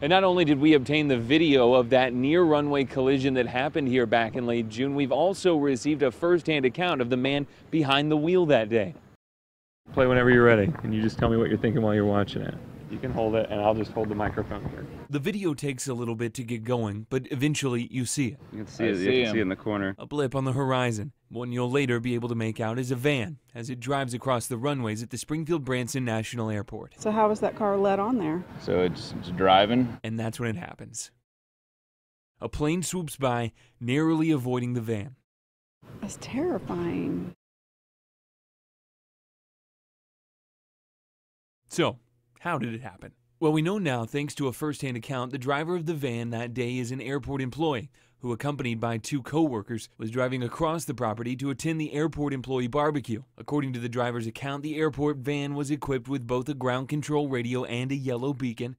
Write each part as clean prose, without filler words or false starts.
And not only did we obtain the video of that near runway collision that happened here back in late June, we've also received a first-hand account of the man behind the wheel that day. Play whenever you're ready, and you just tell me what you're thinking while you're watching it. You can hold it, and I'll just hold the microphone here. The video takes a little bit to get going, but eventually you see it. You can see it. You can see it in the corner. A blip on the horizon. One you'll later be able to make out is a van as it drives across the runways at the Springfield Branson National Airport. So how was that car let on there? So it's driving. And that's when it happens. A plane swoops by, narrowly avoiding the van. That's terrifying. So, how did it happen? Well, we know now, thanks to a first-hand account, the driver of the van that day is an airport employee who, accompanied by two co-workers, was driving across the property to attend the airport employee barbecue. According to the driver's account, the airport van was equipped with both a ground control radio and a yellow beacon.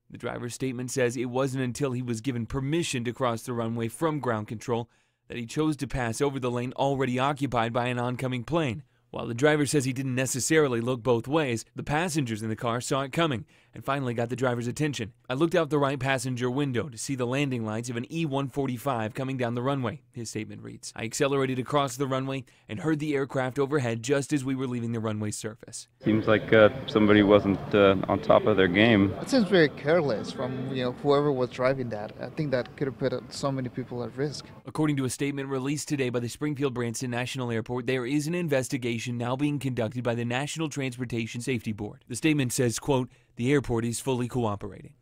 The driver's statement says it wasn't until he was given permission to cross the runway from ground control that he chose to pass over the lane already occupied by an oncoming plane. While the driver says he didn't necessarily look both ways, the passengers in the car saw it coming and finally got the driver's attention. I looked out the right passenger window to see the landing lights of an E-145 coming down the runway, his statement reads. I accelerated across the runway and heard the aircraft overhead just as we were leaving the runway surface. Seems like somebody wasn't on top of their game. It seems very careless from whoever was driving that. I think that could have put so many people at risk. According to a statement released today by the Springfield Branson National Airport, there is an investigation now being conducted by the National Transportation Safety Board. The statement says, quote, the airport is fully cooperating.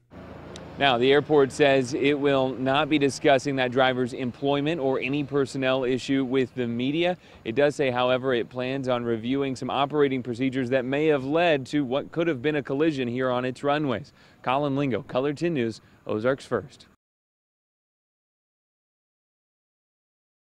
Now, the airport says it will not be discussing that driver's employment or any personnel issue with the media. It does say, however, it plans on reviewing some operating procedures that may have led to what could have been a collision here on its runways. Colin Lingo, Color 10 News, Ozarks First.